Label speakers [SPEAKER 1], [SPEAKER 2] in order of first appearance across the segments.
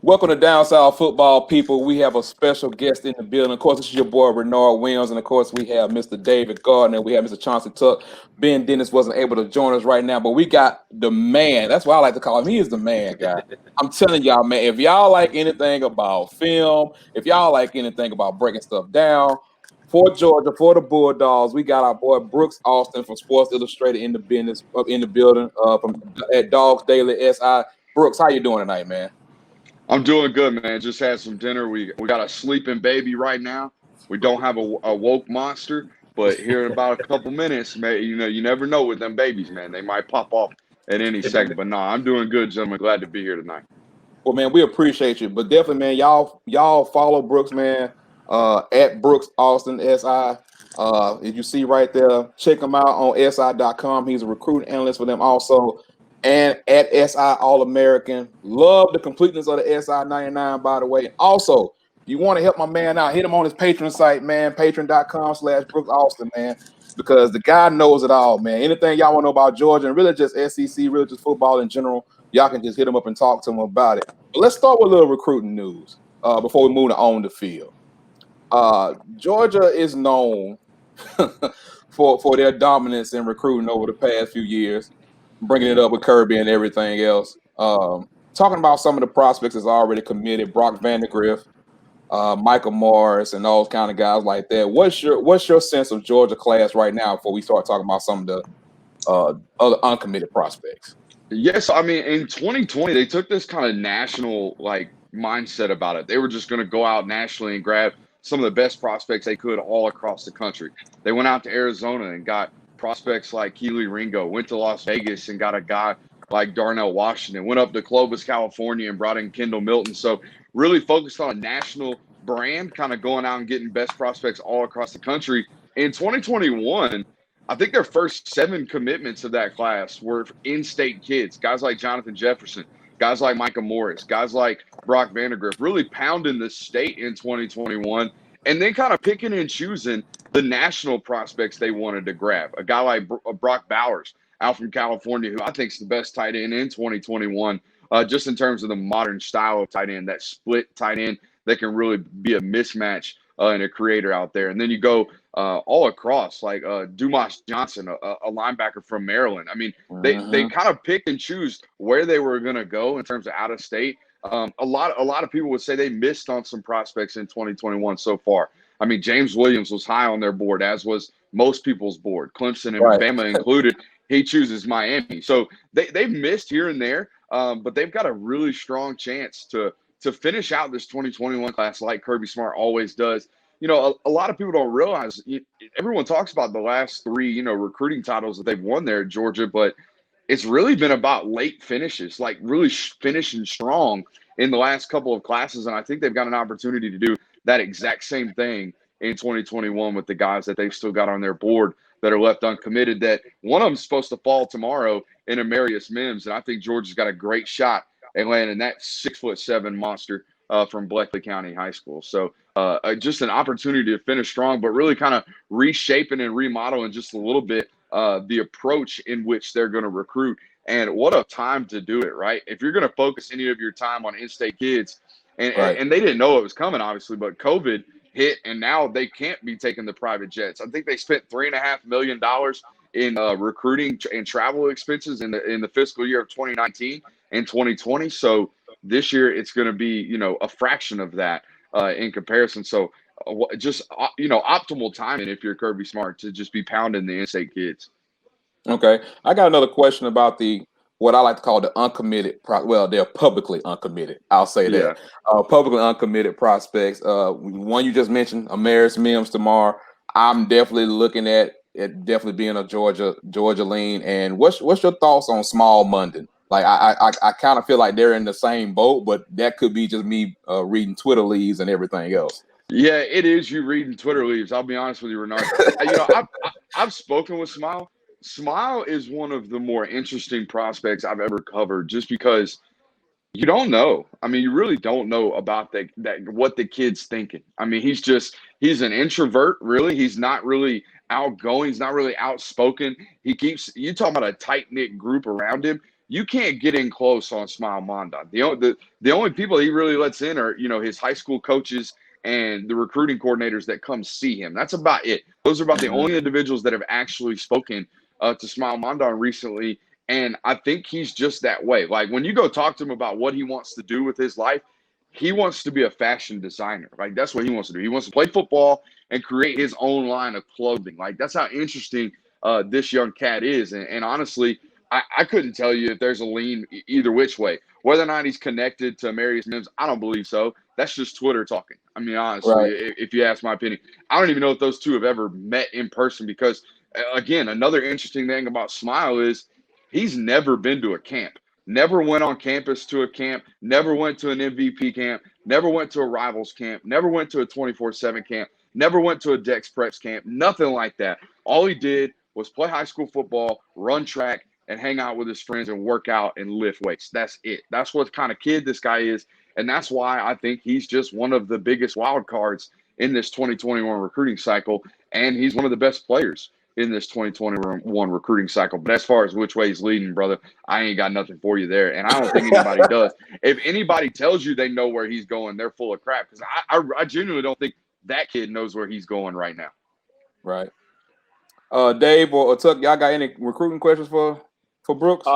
[SPEAKER 1] Welcome to Down South Football, people. We have a special guest in the building. Of course, this is your boy, Renard Williams. And, of course, we have Mr. David Gardner. We have Mr. Chauncey Tuck. Ben Dennis wasn't able to join us right now, but we got the man. That's why I like to call him. He is the man, guy. I'm telling y'all, man, if y'all like anything about film, if y'all like anything about breaking stuff down, for Georgia, for the Bulldogs, we got our boy Brooks Austin from Sports Illustrated in the building from at Dogs Daily SI. Brooks, how you doing tonight, man?
[SPEAKER 2] I'm doing good, man. Just had some dinner. We got a sleeping baby right now. We don't have a woke monster, but here in about a couple minutes, man, you never know with them babies, man. They might pop off at any second. But no, I'm doing good, gentlemen. Glad to be here tonight.
[SPEAKER 1] Well, man, we appreciate you, but definitely, man, y'all follow Brooks, man, at Brooks Austin SI. If you see right there, check him out on SI.com. He's a recruiting analyst for them also, and at SI All American. Love the completeness of the SI 99, by the way. And also, you want to help my man out, hit him on his Patreon site, man, patreon.com/Brooks Austin, man, because the guy knows it all, man. Anything y'all want to know about Georgia and really just SEC, really just football in general, y'all can just hit him up and talk to him about it. But let's start with a little recruiting news before we move on the field. Georgia is known for their dominance in recruiting over the past few years, bringing it up with Kirby and everything else. Talking about some of the prospects that's already committed, Brock Vandegrift, Michael Morris, and those kind of guys like that. What's your sense of Georgia class right now before we start talking about some of the other uncommitted prospects?
[SPEAKER 2] Yes, I mean, in 2020, they took this kind of national mindset about it. They were just going to go out nationally and grab some of the best prospects they could all across the country. They went out to Arizona and got prospects like Keely Ringo, went to Las Vegas and got a guy like Darnell Washington, went up to Clovis, California and brought in Kendall Milton. So really focused on a national brand, kind of going out and getting best prospects all across the country. In 2021, I think their first 7 commitments of that class were in-state kids, guys like Jonathan Jefferson, guys like Micah Morris, guys like Brock Vandegrift, really pounding the state in 2021, and then kind of picking and choosing the national prospects they wanted to grab. A guy like Brock Bowers out from California, who I think is the best tight end in 2021, just in terms of the modern style of tight end, that split tight end that can really be a mismatch and a creator out there. And then you go all across, like Dumas Johnson, a linebacker from Maryland. I mean, they kind of picked and choose where they were going to go in terms of out of state. A lot of people would say they missed on some prospects in 2021 so far. I mean, James Williams was high on their board, as was most people's board, Clemson and Bama included. He chooses Miami. So they've missed here and there, but they've got a really strong chance to finish out this 2021 class like Kirby Smart always does. A lot of people don't realize, everyone talks about the last 3, recruiting titles that they've won there at Georgia, but it's really been about late finishes, like really finishing strong in the last couple of classes. And I think they've got an opportunity to do that exact same thing in 2021 with the guys that they've still got on their board that are left uncommitted, that one of them's supposed to fall tomorrow in Amarius Mims. And I think Georgia's got a great shot at landing that 6'7" monster from Bleckley County High School. So just an opportunity to finish strong, but really kind of reshaping and remodeling just a little bit the approach in which they're going to recruit. And what a time to do it, right? If you're going to focus any of your time on in-state kids, and they didn't know it was coming, obviously, but COVID hit, and now they can't be taking the private jets. I think they spent $3.5 million in recruiting and travel expenses in the fiscal year of 2019 and 2020. So this year it's going to be, a fraction of that in comparison. So just, optimal timing if you're Kirby Smart to just be pounding the in-state kids.
[SPEAKER 1] Okay. I got another question about what I like to call the uncommitted. They're publicly uncommitted. I'll say that. Publicly uncommitted prospects. One you just mentioned, Amarius Mims tomorrow. I'm definitely looking at it definitely being a Georgia lean. And what's your thoughts on Small Munden? Like I kind of feel like they're in the same boat, but that could be just me reading Twitter leads and everything else.
[SPEAKER 2] Yeah, it is you reading Twitter leaves. I'll be honest with you, Renard. I've spoken with Smile. Smile is one of the more interesting prospects I've ever covered, just because you don't know. I mean, you really don't know about that what the kid's thinking. I mean, he's an introvert, really. He's not really outgoing. He's not really outspoken. You talking about a tight-knit group around him. you can't get in close on Smile Mondon. The only people he really lets in are, his high school coaches and the recruiting coordinators that come see him. That's about it. Those are about the only individuals that have actually spoken to Smile Mondon recently. And I think he's just that way. Like when you go talk to him about what he wants to do with his life, he wants to be a fashion designer. Like that's what he wants to do. He wants to play football and create his own line of clothing. Like that's how interesting this young cat is. And honestly, I couldn't tell you if there's a lean either which way. Whether or not he's connected to Marius Mims, I don't believe so. That's just Twitter talking. I mean, honestly,
[SPEAKER 1] Right.
[SPEAKER 2] if you ask my opinion, I don't even know if those two have ever met in person because, again, another interesting thing about Smile is he's never been to a camp, never went on campus to a camp, never went to an MVP camp, never went to a Rivals camp, never went to a 24/7 camp, never went to a Dex Preps camp, nothing like that. All he did was play high school football, run track, and hang out with his friends and work out and lift weights. That's it. That's what kind of kid this guy is. And that's why I think he's just one of the biggest wild cards in this 2021 recruiting cycle. And he's one of the best players in this 2021 recruiting cycle. But as far as which way he's leading, brother, I ain't got nothing for you there. And I don't think anybody does. If anybody tells you they know where he's going, they're full of crap. Because I genuinely don't think that kid knows where he's going right now.
[SPEAKER 1] Right. Dave or Tuck, y'all got any recruiting questions for Brooks?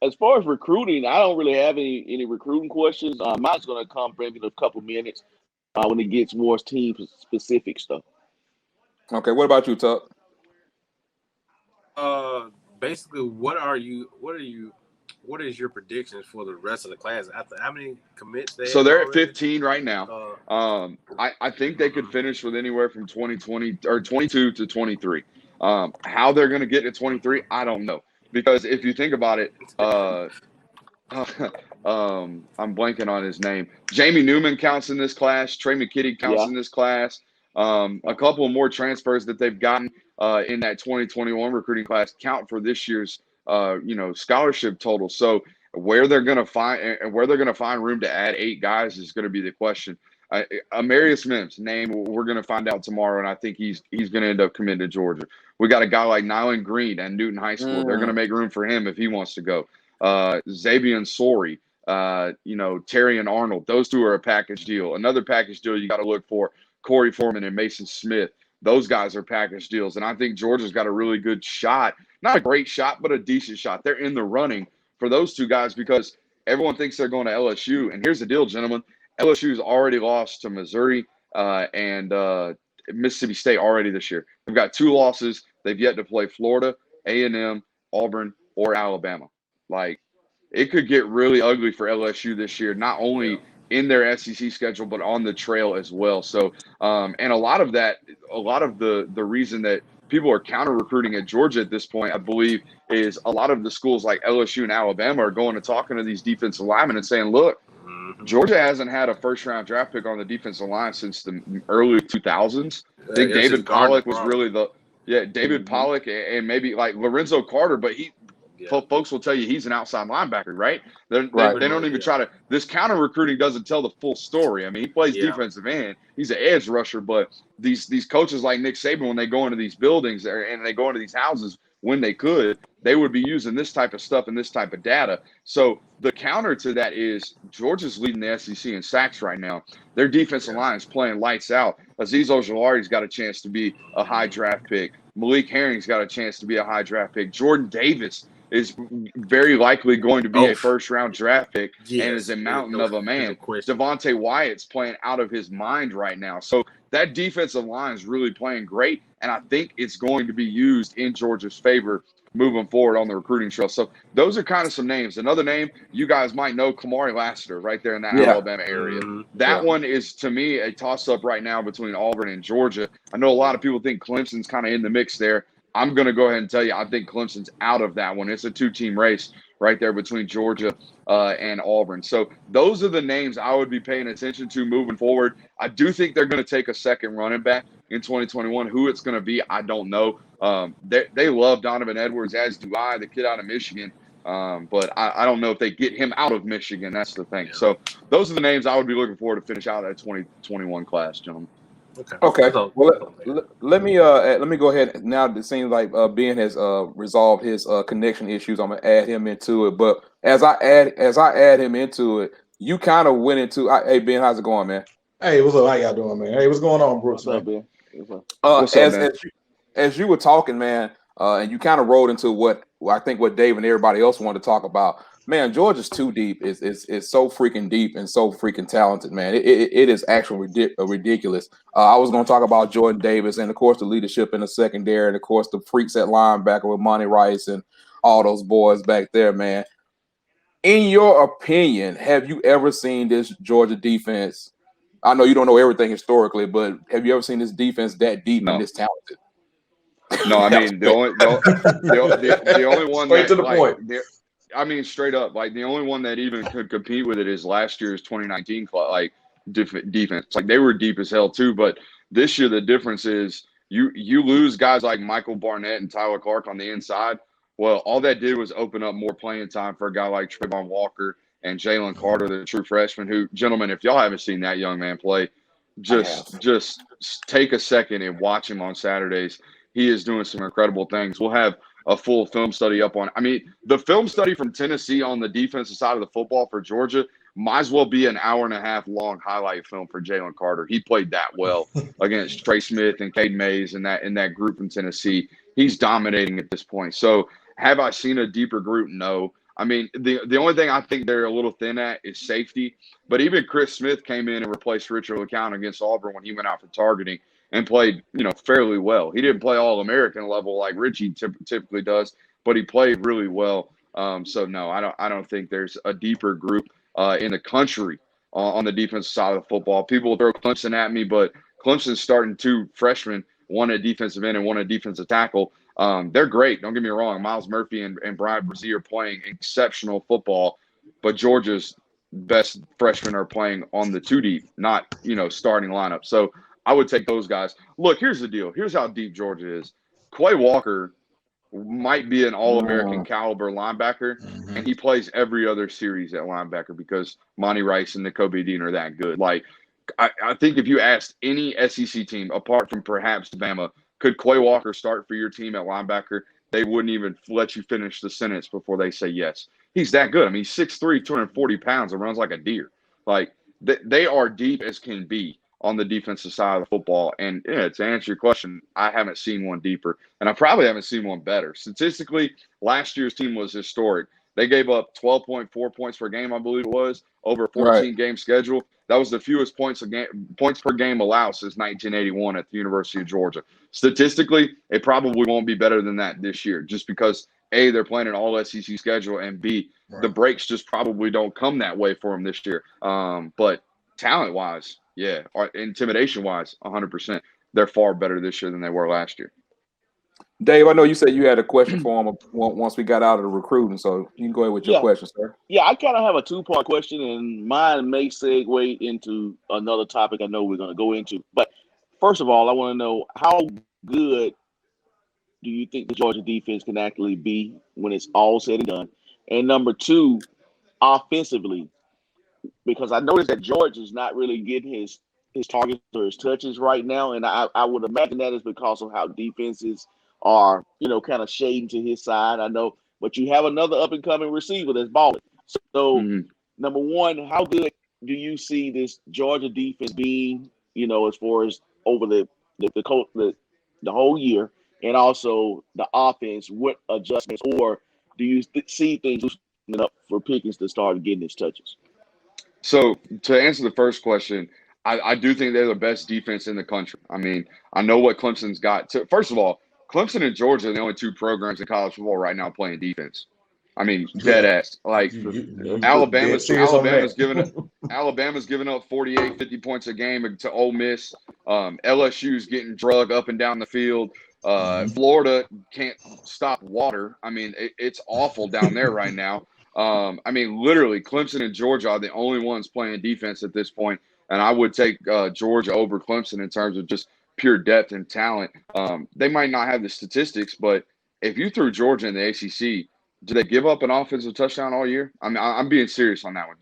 [SPEAKER 3] As far as recruiting, I don't really have any recruiting questions. Mine's going to come maybe in a couple minutes when it gets more team specific stuff.
[SPEAKER 1] Okay, what about you, Tuck?
[SPEAKER 4] Basically, what is your predictions for the rest of the class? After how many commits they?
[SPEAKER 2] So they're at
[SPEAKER 4] already?
[SPEAKER 2] 15 right now. I think they could finish with anywhere from 2020 or 22 to 23. How they're going to get to 23, I don't know. Because if you think about it, I'm blanking on his name. Jamie Newman counts in this class. Trey McKitty counts in this class. A couple of more transfers that they've gotten in that 2021 recruiting class count for this year's scholarship total. So where they're going to find room to add 8 guys is going to be the question. Amarius Mims name we're going to find out tomorrow, and I think he's going to end up committing to Georgia. We got a guy like Nyland Green at Newton High School. They're going to make room for him if he wants to go. Xavier Sori, Terry and Arnold. Those two are a package deal. Another package deal you got to look for, Corey Foreman and Mason Smith. Those guys are package deals. And I think Georgia's got a really good shot. Not a great shot, but a decent shot. They're in the running for those two guys because everyone thinks they're going to LSU. And here's the deal, gentlemen. LSU's already lost to Missouri and Mississippi State already this year. They've got 2 losses. They've yet to play Florida, A&M, Auburn, or Alabama. Like, it could get really ugly for LSU this year, not only in their SEC schedule, but on the trail as well. So, and a lot of the reason that people are counter recruiting at Georgia at this point, I believe, is a lot of the schools like LSU and Alabama are going and talking to these defensive linemen and saying, look, Georgia hasn't had a first-round draft pick on the defensive line since the early 2000s. I think David Pollock was really David Pollock and maybe like Lorenzo Carter, but folks will tell you he's an outside linebacker, right? They don't even try to – this counter-recruiting doesn't tell the full story. I mean, he plays defensive end. He's an edge rusher, but these coaches like Nick Saban, when they go into these buildings and they go into these houses when they could, they would be using this type of stuff and this type of data. So the counter to that is Georgia's leading the SEC in sacks right now. Their defensive line is playing lights out. Azeez Ojulari's got a chance to be a high draft pick. Malik Herring's got a chance to be a high draft pick. Jordan Davis is very likely going to be a first-round draft pick and is a mountain of a man. Devontae Wyatt's playing out of his mind right now. So that defensive line is really playing great, and I think it's going to be used in Georgia's favor moving forward on the recruiting trail. So those are kind of some names. Another name you guys might know, Kamari Lassiter, right there in that Alabama area. That one is, to me, a toss-up right now between Auburn and Georgia. I know a lot of people think Clemson's kind of in the mix there. I'm going to go ahead and tell you I think Clemson's out of that one. It's a 2-team race right there between Georgia and Auburn. So those are the names I would be paying attention to moving forward. I do think they're going to take a second running back in 2021. Who it's going to be, I don't know. They love Donovan Edwards, as do I, the kid out of Michigan. But I don't know if they get him out of Michigan. That's the thing. So those are the names I would be looking forward to finish out that 2021 class, gentlemen.
[SPEAKER 1] Okay. Well, let me go ahead now. It seems like Ben has resolved his connection issues. I'm gonna add him into it. But as I add him into it, you kind of went into. Hey Ben, how's it going, man?
[SPEAKER 5] Hey, what's up? How y'all doing, man? Hey, what's going on, Brooks,
[SPEAKER 3] What's up,
[SPEAKER 5] man?
[SPEAKER 3] Ben? What's up?
[SPEAKER 2] What's up,
[SPEAKER 1] As
[SPEAKER 2] man?
[SPEAKER 1] as you were talking, man, and you kind of rolled into what I think what Dave and everybody else wanted to talk about. Man, Georgia's too deep. It's so freaking deep and so freaking talented, man. It is actually ridiculous. I was going to talk about Jordan Davis and of course the leadership in the secondary and of course the freaks at linebacker with Monty Rice and all those boys back there, man. In your opinion, have you ever seen this Georgia defense? I know you don't know everything historically, but have you ever seen this defense that deep and
[SPEAKER 2] No,
[SPEAKER 1] this talented?
[SPEAKER 2] no. I mean, the only one
[SPEAKER 5] Straight to
[SPEAKER 2] that
[SPEAKER 5] the point.
[SPEAKER 2] I mean, straight up, like the only one that even could compete with it is last year's 2019 like defense. Like they were deep as hell too, but this year the difference is you lose guys like Michael Barnett and Tyler Clark on the inside. Well, all that did was open up more playing time for a guy like Trayvon Walker and Jalen Carter, the true freshman. Who, gentlemen, if y'all haven't seen that young man play, just take a second and watch him on Saturdays. He is doing some incredible things. We'll have a full film study up on. I mean, the film study from Tennessee on the defensive side of the football for Georgia might as well be an hour and a half long highlight film for Jalen Carter. He played that well against Trey Smith and Cade Mays and that group from Tennessee. He's dominating at this point. So have I seen a deeper group? No. I mean, the only thing I think they're a little thin at is safety. But even Chris Smith came in and replaced Richard LeCounte against Auburn when he went out for targeting and played, fairly well. He didn't play All-American level like Richie typically does, but he played really well. So no, I don't think there's a deeper group in the country on the defensive side of the football. People will throw Clemson at me, but Clemson's starting two freshmen, one at defensive end and one at defensive tackle. They're great. Don't get me wrong. Miles Murphy and Brian Brzee are playing exceptional football, but Georgia's best freshmen are playing on the two deep, not, starting lineup. So I would take those guys. Look, here's the deal. Here's how deep Georgia is. Quay Walker might be an All-American caliber linebacker, and he plays every other series at linebacker because Monty Rice and Nakobe Dean are that good. Like, I think if you asked any SEC team, apart from perhaps Bama, could Quay Walker start for your team at linebacker, they wouldn't even let you finish the sentence before they say yes. He's that good. I mean, he's 6'3", 240 pounds and runs like a deer. Like, they are deep as can be on the defensive side of the football. And to answer your question, I haven't seen one deeper, and I probably haven't seen one better. Statistically, last year's team was historic. They gave up 12.4 points per game, I believe it was, over a 14-game schedule. That was the fewest points per game allowed since 1981 at the University of Georgia. Statistically, it probably won't be better than that this year, just because A, they're playing an all-SEC schedule, and B, the breaks just probably don't come that way for them this year. But talent-wise, yeah, intimidation-wise, 100%. They're far better this year than they were last year.
[SPEAKER 1] Dave, I know you said you had a question for him once we got out of the recruiting, so you can go ahead with your question, sir.
[SPEAKER 3] Yeah, I kind of have a two-part question, and mine may segue into another topic I know we're going to go into. But first of all, I want to know how good do you think the Georgia defense can actually be when it's all said and done? And number two, offensively, because I noticed that George is not really getting his targets or his touches right now, and I would imagine that is because of how defenses are, kind of shading to his side. I know, but you have another up and coming receiver that's balling. So, number one, how good do you see this Georgia defense being? As far as over the whole year, and also the offense, what adjustments, or do you see things loosening up for Pickens to start getting his touches?
[SPEAKER 2] So to answer the first question, I do think they're the best defense in the country. I mean, I know what Clemson's got. First of all, Clemson and Georgia are the only two programs in college football right now playing defense. I mean, dead ass. Like Alabama's giving up 48, 50 points a game to Ole Miss. LSU's getting drug up and down the field. Florida can't stop water. I mean, it's awful down there right now. I mean, literally, Clemson and Georgia are the only ones playing defense at this point, and I would take Georgia over Clemson in terms of just pure depth and talent. They might not have the statistics, but if you threw Georgia in the ACC, do they give up an offensive touchdown all year? I mean, I'm being serious on that one.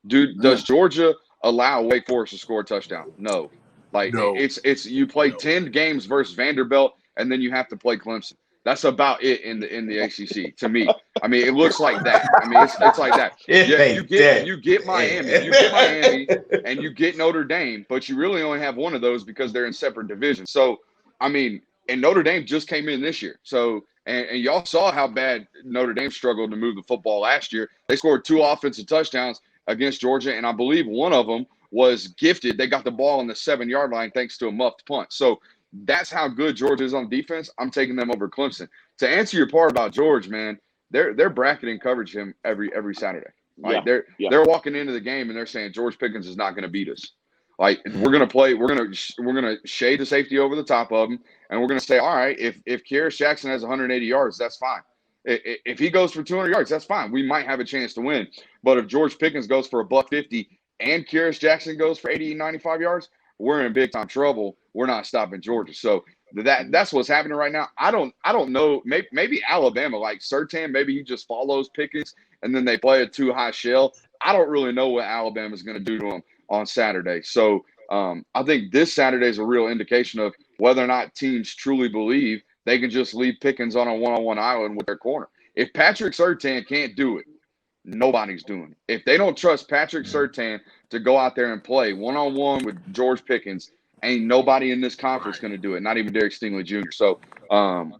[SPEAKER 2] Does Georgia allow Wake Forest to score a touchdown? No. Like,
[SPEAKER 4] No.
[SPEAKER 2] it's you play 10 games versus Vanderbilt, and then you have to play Clemson. That's about it in the ACC to me. I mean, it looks like that. I mean, it's like that. Yeah, you get Miami, and you get Notre Dame, but you really only have one of those because they're in separate divisions. So, I mean, and Notre Dame just came in this year. So, and y'all saw how bad Notre Dame struggled to move the football last year. They scored 2 offensive touchdowns against Georgia, and I believe one of them was gifted. They got the ball on the 7-yard line thanks to a muffed punt. So that's how good Georgia is on defense. I'm taking them over Clemson. To answer your part about George, man, they're bracketing coverage him every Saturday. Like they're walking into the game and they're saying George Pickens is not going to beat us. Like we're gonna shade the safety over the top of him, and we're gonna say, all right, if Kyrus Jackson has 180 yards, that's fine. If he goes for 200 yards, that's fine. We might have a chance to win. But if George Pickens goes for $150 and Kyrus Jackson goes for 80, 95 yards, we're in big time trouble. We're not stopping Georgia. So that's what's happening right now. I don't know. Maybe Alabama, like Surtain, maybe he just follows Pickens and then they play a too high shell. I don't really know what Alabama's going to do to him on Saturday. So I think this Saturday is a real indication of whether or not teams truly believe they can just leave Pickens on a one-on-one island with their corner. If Patrick Surtain can't do it, nobody's doing it. If they don't trust Patrick Surtain to go out there and play one-on-one with George Pickens, ain't nobody in this conference going to do it, not even Derek Stingley Jr. So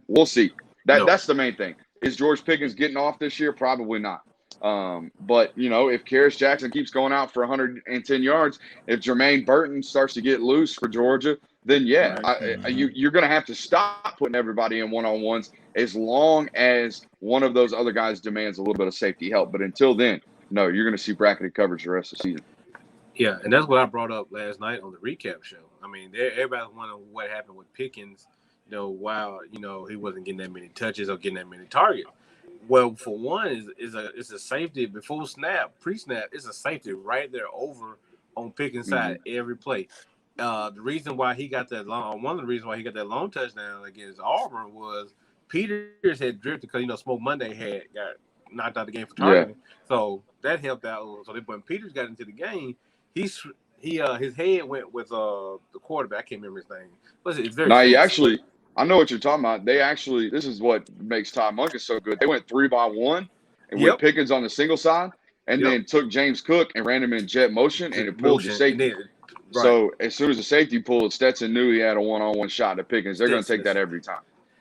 [SPEAKER 2] we'll see. That's the main thing. Is George Pickens getting off this year? Probably not. But, if Kyrus Jackson keeps going out for 110 yards, if Jermaine Burton starts to get loose for Georgia, then, you're going to have to stop putting everybody in one-on-ones as long as one of those other guys demands a little bit of safety help. But until then, no, you're going to see bracketed coverage the rest of the season.
[SPEAKER 4] Yeah, and that's what I brought up last night on the recap show. I mean, everybody's wondering what happened with Pickens, while, he wasn't getting that many touches or getting that many targets. Well, for one, it's a safety before snap, pre-snap. It's a safety right there over on Pickens' side every play. The reason why he got that long, one of the reasons why he got that long touchdown against Auburn was Peters had drifted because Smoke Monday got knocked out of the game for targeting, so that helped out. So when Peters got into the game, his head went with the quarterback. I can't remember his name. It's very.
[SPEAKER 2] No, he actually. I know what you're talking about. This is what makes Todd Monken so good. They went 3-by-1 and with Pickens on the single side, and then took James Cook and ran him in jet motion, and it pulled the safety. So as soon as the safety pulled, Stetson knew he had a one-on-one shot to Pickens. They're going to take that every time.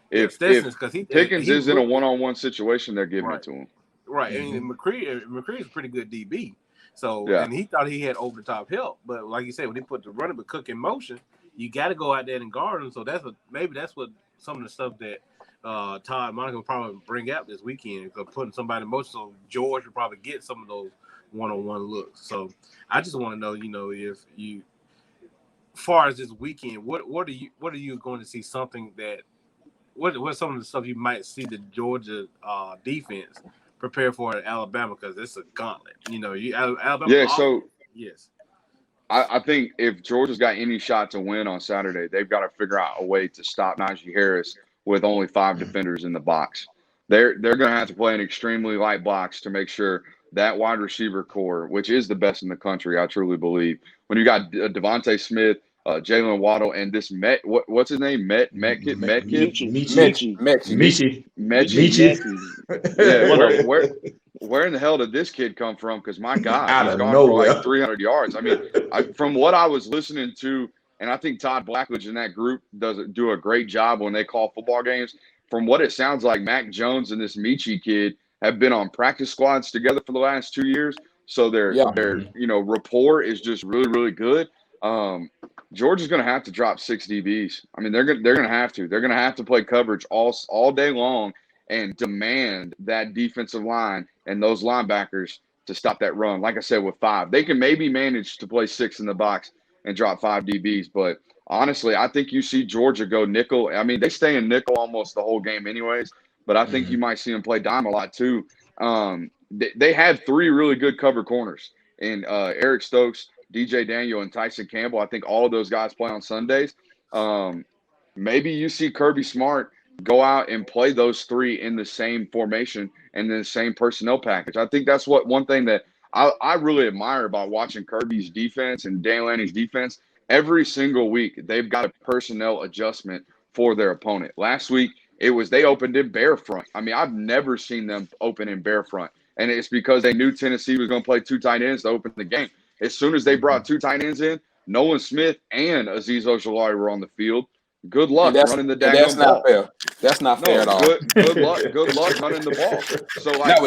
[SPEAKER 2] If Pickens is in a one-on-one situation, they're giving it to him.
[SPEAKER 4] Right, and McCree is a pretty good DB. So and he thought he had over-the-top help, but like you said, when he put the running back Cook in motion, you got to go out there and guard him. So that's what some of the stuff that Todd Monken will probably bring out this weekend, because putting somebody in motion, so George will probably get some of those one-on-one looks. So I just want to know, if you, as far as this weekend, what are you going to see something that what's some of the stuff you might see the Georgia defense prepare for at Alabama, because it's a gauntlet. Alabama.
[SPEAKER 2] Yeah. So
[SPEAKER 4] yes.
[SPEAKER 2] I think if Georgia's got any shot to win on Saturday, they've got to figure out a way to stop Najee Harris with only 5 defenders in the box. They're going to have to play an extremely light box to make sure that wide receiver core, which is the best in the country, I truly believe. When you got Devontae Smith, Jalen Waddle, and this what's his name? Metcalf? Yeah, where in the hell did this kid come from? Because my God, he's gone for like 300 yards. I mean, from what I was listening to, and I think Todd Blackledge in that group do a great job when they call football games. From what it sounds like, Mac Jones and this Michi kid have been on practice squads together for the last 2 years. So their rapport is just really, really good. Georgia's going to have to drop 6 DBs. I mean, they're going to have to. They're going to have to play coverage all day long and demand that defensive line and those linebackers to stop that run. Like I said, with 5, they can maybe manage to play 6 in the box and drop 5 DBs. But honestly, I think you see Georgia go nickel. I mean, they stay in nickel almost the whole game anyways, but I think you might see them play dime a lot too. They have 3 really good cover corners in Eric Stokes, DJ Daniel, and Tyson Campbell. I think all of those guys play on Sundays. Maybe you see Kirby Smart go out and play those 3 in the same formation and the same personnel package. I think that's one thing that I really admire about watching Kirby's defense and Dan Lanny's defense. Every single week, they've got a personnel adjustment for their opponent. Last week, They opened in bare front. I mean, I've never seen them open in bare front. And it's because they knew Tennessee was going to play 2 tight ends to open the game. As soon as they brought 2 tight ends in, Nolan Smith and Azeez Ojolari were on the field. Good luck running the daggone ball.
[SPEAKER 1] Fair. That's not fair at all.
[SPEAKER 2] Good luck running the ball. So like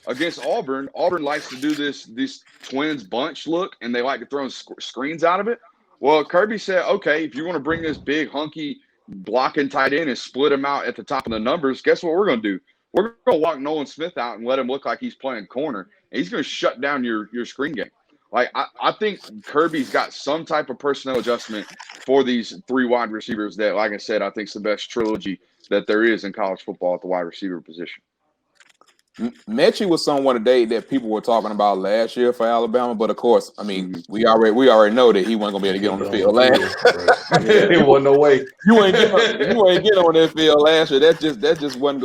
[SPEAKER 2] against Auburn likes to do this twins bunch look, and they like to throw screens out of it. Well, Kirby said, okay, if you want to bring this big hunky blocking tight end and split him out at the top of the numbers, guess what we're going to do? We're going to walk Nolan Smith out and let him look like he's playing corner, and he's going to shut down your screen game. Like, I think Kirby's got some type of personnel adjustment for these 3 wide receivers that, like I said, I think is the best trilogy that there is in college football at the wide receiver position.
[SPEAKER 1] Mechie was someone today that people were talking about last year for Alabama, but of course, I mean, we already know that he wasn't gonna be able to get on the field last.
[SPEAKER 5] It wasn't no way.
[SPEAKER 1] You ain't get on that field last year. That just wasn't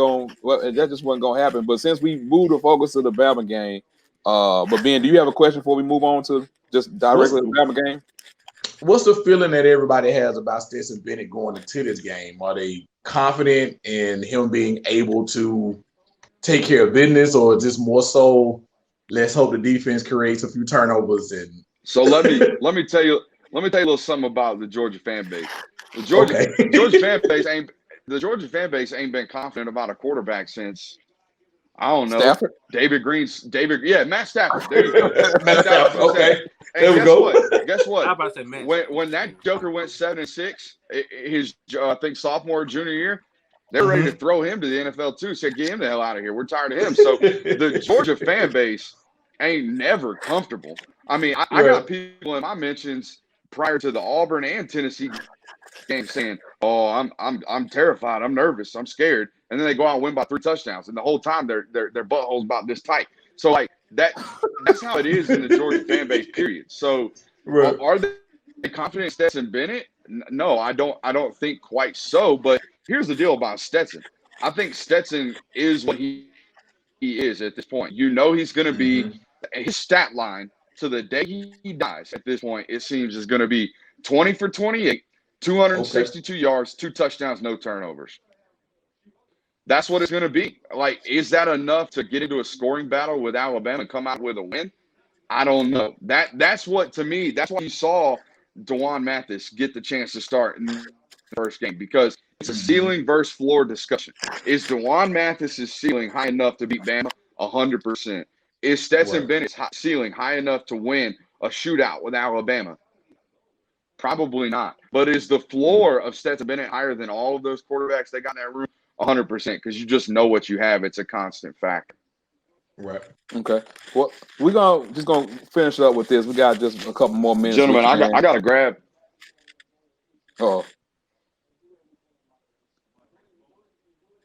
[SPEAKER 1] gonna happen. But since we moved the focus to the Bama game, but Ben, do you have a question before we move on to just directly to the Bama game?
[SPEAKER 5] What's the feeling that everybody has about Stetson Bennett going into this game? Are they confident in him being able to take care of business, or just more so, let's hope the defense creates a few turnovers? And
[SPEAKER 2] so let me tell you a little something about the Georgia fan base. The Georgia fan base ain't been confident about a quarterback since, I don't know,
[SPEAKER 1] Stafford?
[SPEAKER 2] Matt Stafford. There you go. Matt Stafford.
[SPEAKER 5] Okay.
[SPEAKER 2] And
[SPEAKER 5] There we go.
[SPEAKER 2] Guess what?
[SPEAKER 4] How about that Matt?
[SPEAKER 2] When that Joker went 7-6, his I think sophomore or junior year, they're ready to throw him to the NFL too. Said, get him the hell out of here. We're tired of him. So the Georgia fan base ain't never comfortable. I mean, I got people in my mentions prior to the Auburn and Tennessee game saying, "Oh, I'm terrified. I'm nervous. I'm scared." And then they go out and win by 3 touchdowns, and the whole time their butthole's about this tight. So like that's how it is in the Georgia fan base. Period. So are they confident in Stetson Bennett? No, I don't think quite so. But here's the deal about Stetson. I think Stetson is what he is at this point. You know he's going to be his stat line to the day he dies at this point, it seems, is going to be 20 for 28, 262 yards, 2 touchdowns, no turnovers. That's what it's going to be. Like, is that enough to get into a scoring battle with Alabama and come out with a win? I don't know. That's what, to me, that's why you saw DeJuan Mathis get the chance to start in the first game, because it's a ceiling versus floor discussion. Is DeJuan Mathis' ceiling high enough to beat Bama? 100%. Is Stetson Bennett's ceiling high enough to win a shootout with Alabama? Probably not. But is the floor of Stetson Bennett higher than all of those quarterbacks they got in that room? 100%, because you just know what you have. It's a constant factor.
[SPEAKER 5] Right.
[SPEAKER 1] Okay. Well, we're gonna finish up with this. We got just a couple more minutes.
[SPEAKER 2] Gentlemen, I got to grab.
[SPEAKER 1] Oh.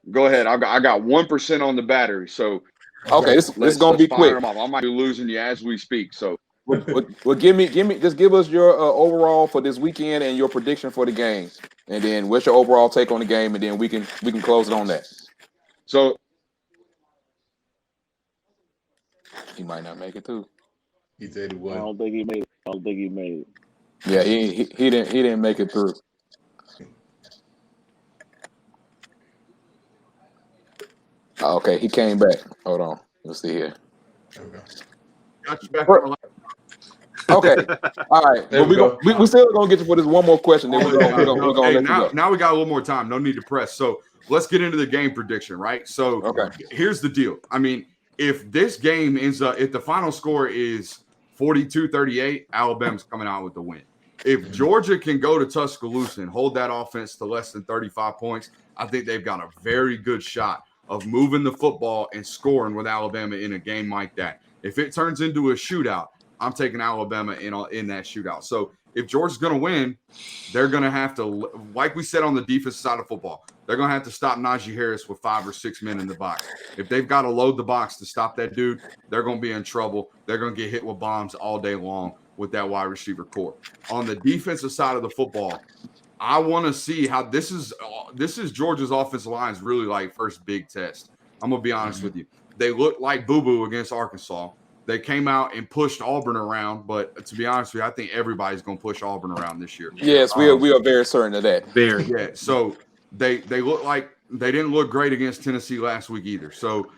[SPEAKER 2] Go ahead. I got 1% on the battery, so
[SPEAKER 1] okay, this is gonna be quick.
[SPEAKER 2] I might be losing you as we speak. So,
[SPEAKER 1] well, give us your overall for this weekend and your prediction for the game, and then what's your overall take on the game, and then we can close it on that.
[SPEAKER 2] So
[SPEAKER 1] he might not make it through.
[SPEAKER 5] He said he would.
[SPEAKER 3] I don't think he made it.
[SPEAKER 1] Yeah, he didn't make it through. Okay, he came back. Hold on. Let's see here.
[SPEAKER 6] Got you back.
[SPEAKER 1] Okay. All right. But we still gonna get you for this one more question. Then we're gonna let you go.
[SPEAKER 6] Now we got a little more time. No need to press. So let's get into the game prediction, right? So here's the deal. I mean, if this game ends up, if the final score is 42-38, Alabama's coming out with the win. If Georgia can go to Tuscaloosa and hold that offense to less than 35 points, I think they've got a very good shot of moving the football and scoring with Alabama in a game like that. If it turns into a shootout, I'm taking Alabama in that shootout. So if Georgia's going to win, they're going to have to, like we said on the defensive side of football, they're going to have to stop Najee Harris with 5 or 6 men in the box. If they've got to load the box to stop that dude, they're going to be in trouble. They're going to get hit with bombs all day long with that wide receiver core. On the defensive side of the football, I want to see how this is Georgia's offensive line's really like first big test. I'm going to be honest with you. They looked like boo-boo against Arkansas. They came out and pushed Auburn around, but to be honest with you, I think everybody's going to push Auburn around this year.
[SPEAKER 1] Yes, we are very certain of that.
[SPEAKER 6] Yeah, so they look like they didn't look great against Tennessee last week either. So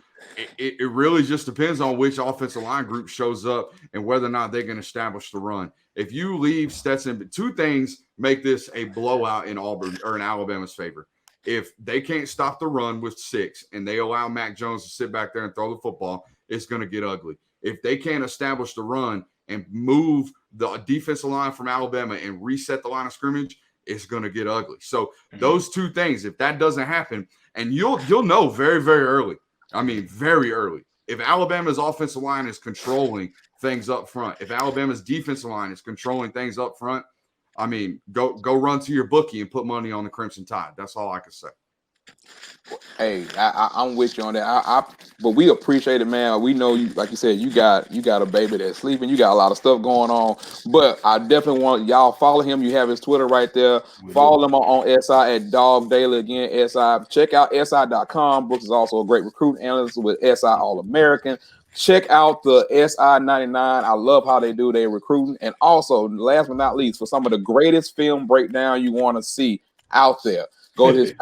[SPEAKER 6] it really just depends on which offensive line group shows up and whether or not they can establish the run. If you leave Stetson, two things make this a blowout in Auburn or in Alabama's favor. If they can't stop the run with 6 and they allow Mac Jones to sit back there and throw the football, it's going to get ugly. If they can't establish the run and move the defensive line from Alabama and reset the line of scrimmage, it's going to get ugly. So those two things, if that doesn't happen, and you'll know very, very early, I mean, very early, if Alabama's offensive line is controlling things up front, if Alabama's defensive line is controlling things up front, I mean, go run to your bookie and put money on the Crimson Tide. That's all I can say.
[SPEAKER 1] Hey, I'm with you on that. But we appreciate it, man. We know you, like you said, you got a baby that's sleeping. You got a lot of stuff going on. But I definitely want y'all follow him. You have his Twitter right there. Follow him on SI at Dog Daily. Again, SI. Check out SI.com. Brooks is also a great recruiting analyst with SI All-American. Check out the SI99. I love how they do their recruiting. And also, last but not least, for some of the greatest film breakdown you want to see out there, go to his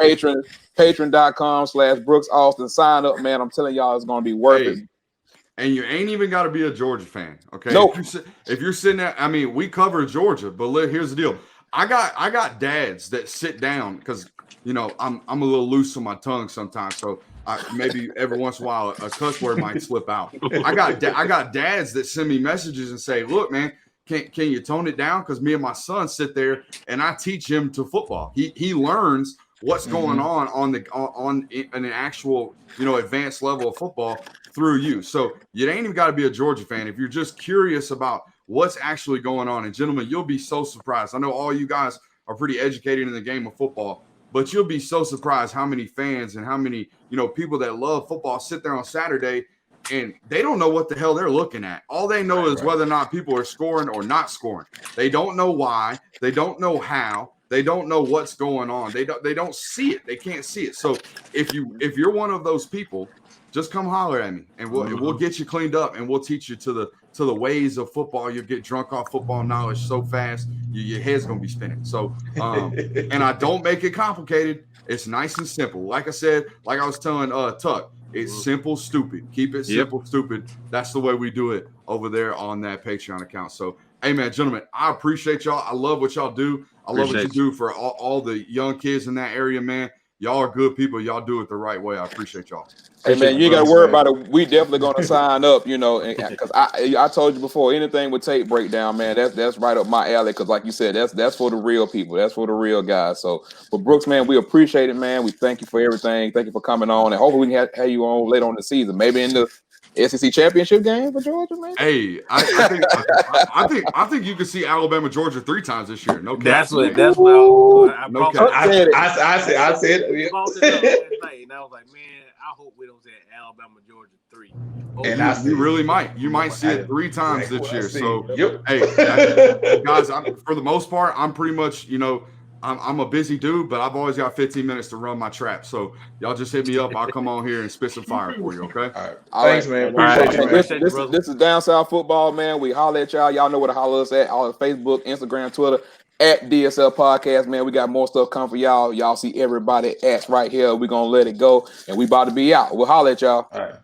[SPEAKER 1] patreon.com/Brooks Austin. Sign up, man. I'm telling y'all, it's going to be worth it.
[SPEAKER 6] And you ain't even got to be a Georgia fan, okay?
[SPEAKER 1] Nope.
[SPEAKER 6] If you're sitting there, I mean, we cover Georgia, but here's the deal. I got dads that sit down because, you know, I'm a little loose on my tongue sometimes, so maybe every once in a while a cuss word might slip out. I got dads that send me messages and say, look, man, can you tone it down? Because me and my son sit there and I teach him to football. He learns what's going on an actual, you know, advanced level of football through you. So you ain't even got to be a Georgia fan. If you're just curious about what's actually going on, and gentlemen, you'll be so surprised. I know all you guys are pretty educated in the game of football, but you'll be so surprised how many fans and how many, you know, people that love football sit there on Saturday and they don't know what the hell they're looking at. All they know is whether or not people are scoring or not scoring. They don't know why. They don't know how. They don't know what's going on. They don't see it. They can't see it. So if you're one of those people, just come holler at me and we'll get you cleaned up and we'll teach you to the ways of football. You'll get drunk off football knowledge so fast your head's gonna be spinning. So and I don't make it complicated. It's nice and simple. Like I said, like I was telling Tuck, it's simple, stupid. Keep it simple, stupid. That's the way we do it over there on that Patreon account. So, hey, man, gentlemen, I appreciate y'all. I love what y'all do. I love what you do for all the young kids in that area, man. Y'all are good people. Y'all do it the right way. I appreciate y'all.
[SPEAKER 1] Hey, man, you ain't got to worry about it. We definitely going to sign up, you know, because I told you before, anything with tape breakdown, man, that's right up my alley. Because like you said, that's for the real people. That's for the real guys. So, but Brooks, man, we appreciate it, man. We thank you for everything. Thank you for coming on. And hopefully we can have you on later on in the season. Maybe in the SEC championship game for Georgia, man.
[SPEAKER 6] Hey, I think you can see Alabama Georgia 3 times this year. No cap.
[SPEAKER 4] That's what I
[SPEAKER 5] said.
[SPEAKER 4] And I was like, man, I hope we don't say Alabama Georgia 3.
[SPEAKER 6] And you really might. You might see it 3 times this year. So, hey, guys, for the most part, I'm pretty much, you know, I'm a busy dude, but I've always got 15 minutes to run my trap. So y'all just hit me up. I'll come on here and spit some fire for you, okay?
[SPEAKER 5] All right. Thanks, man. Appreciate you, man.
[SPEAKER 1] This is Down South Football, man. We holler at y'all. Y'all know where to holler us at. All on Facebook, Instagram, Twitter, at DSL Podcast, man. We got more stuff coming for y'all. Y'all see everybody at right here. We're going to let it go, and we about to be out. We'll holler at y'all.
[SPEAKER 5] All right.